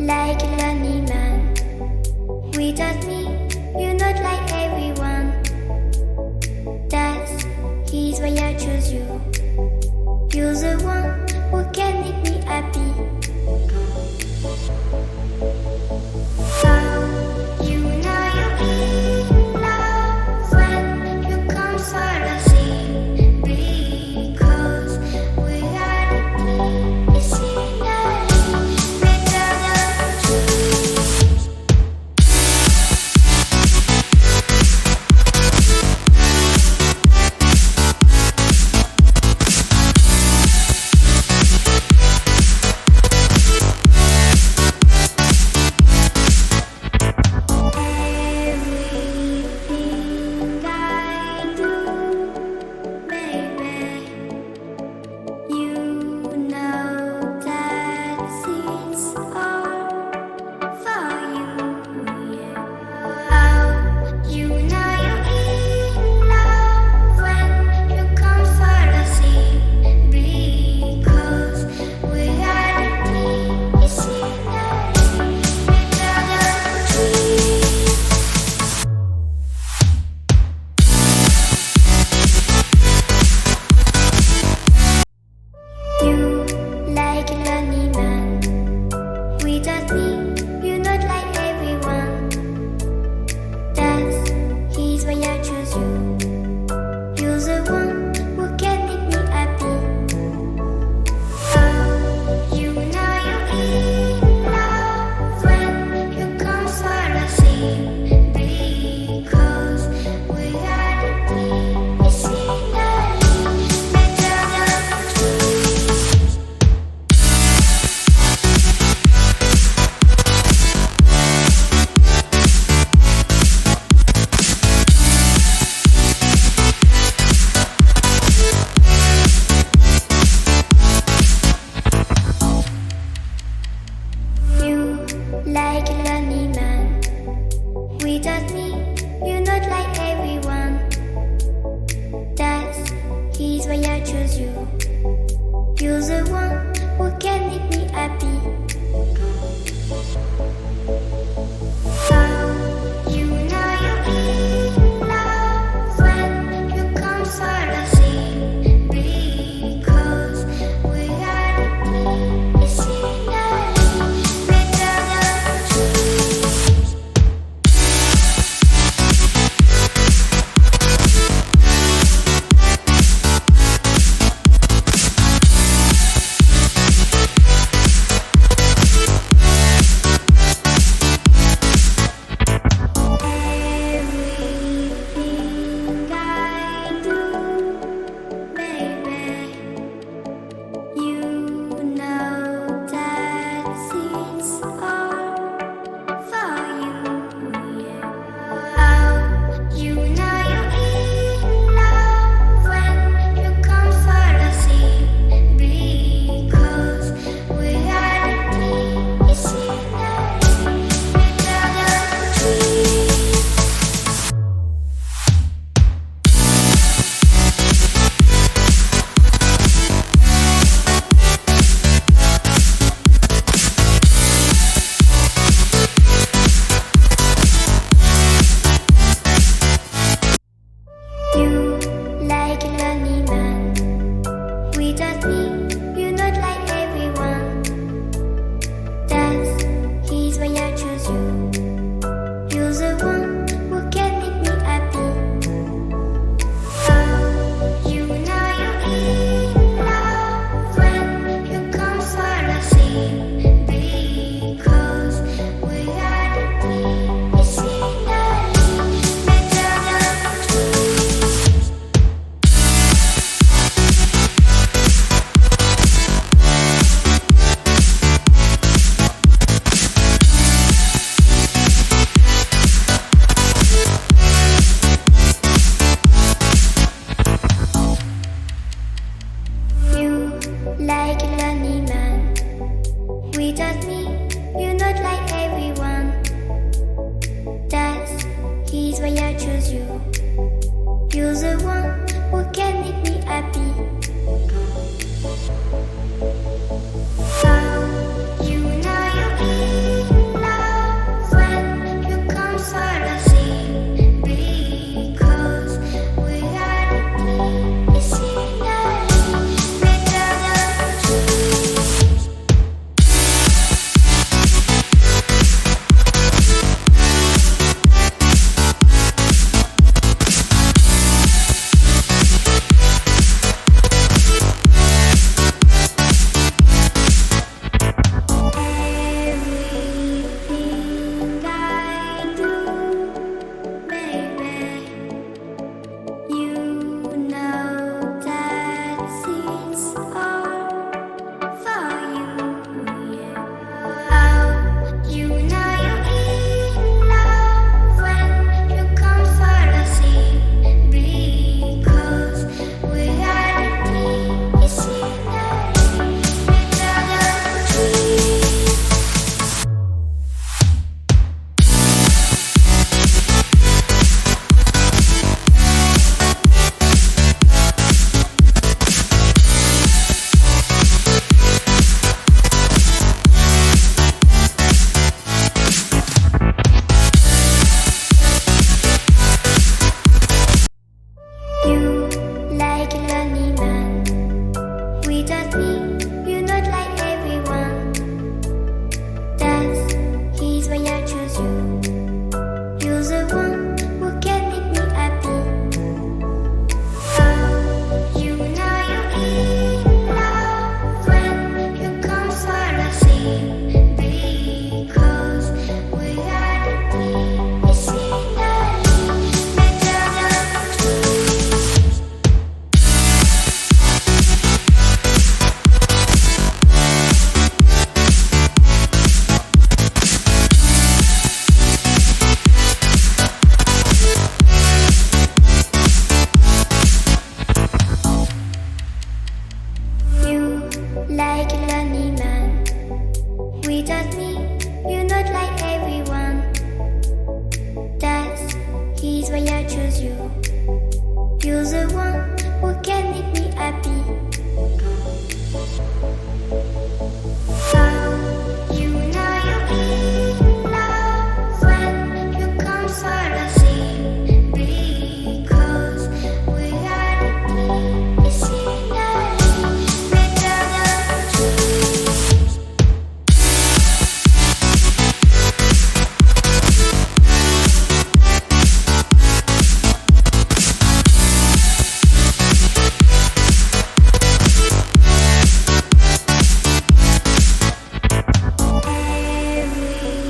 like a lonely man. Without me, you're not like everyone. That's he's why I chose you. You're the one who can make me happy. Oh, you know you're in love when you come for the same. Because reality is scenery better than dreams. Everything I do, baby, you know that it's all for you, yeah. Oh, you know you're in love when you come for the same. Because reality is scenery better than dreams. You like a lonely man. Without me, you're not like everyone. That's he's why I chose you. You're the one who can make me happy. Oh, you know you're in love when you come for the same. Because reality is scenery better than dreams. You like a lonely man. Without me, you're not like everyone. That's he's why I chose you. You're the one who can make me happy. Oh, you know you're in love when you come for the same. Because reality is scenery better than dreams. Everything I do, baby, you know that it's all for you, yeah. Oh, you know you're in love when you come for the same. Because reality is scenery better than dreams. You like a lonely man. Without me, you're not like everyone. That's he's why I chose you. You're the one who can make me happy. Oh, you know you're in love when you come for the same. Because reality is scenery better than dreams. You like a lonely man. Without me, you're not like everyone. That's he's why I chose you. You're the one who can make me happy. Oh, you know you're in Without me, you're not like everyone. That's he's why I choose you. You're the one who can make me happy. Oh, you know you're in love when you come for the sea. Because reality is scenery better than dreams.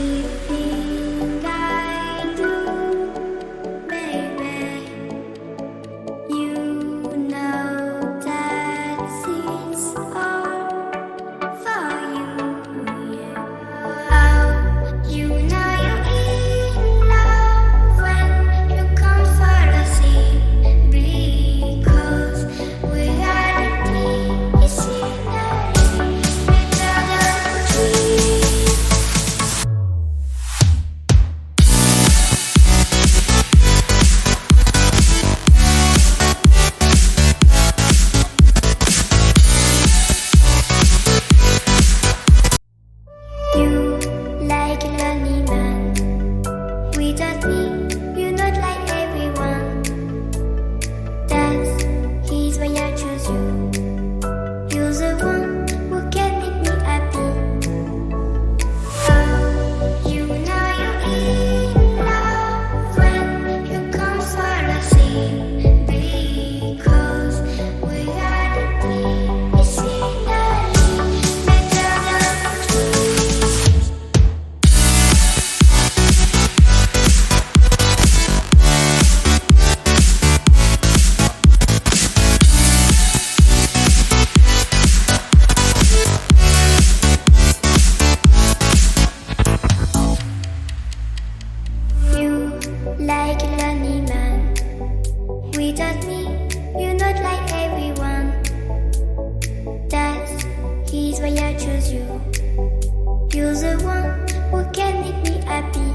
Everything I do, baby, you know that it's all for you. Yeah. Oh, you know you're in love when you come for the sea. Because reality is scenery better than dreams. You like a lonely man. Without me, you're not like everyone. That's he's why I choose you. You're the one who can make me happy. Oh, you know you're in love when you come for the sea. Because reality is scenery better than dreams. You like a lonely man. Without me, you're not like everyone. That's he's why I choose you. You're the one who can make me happy.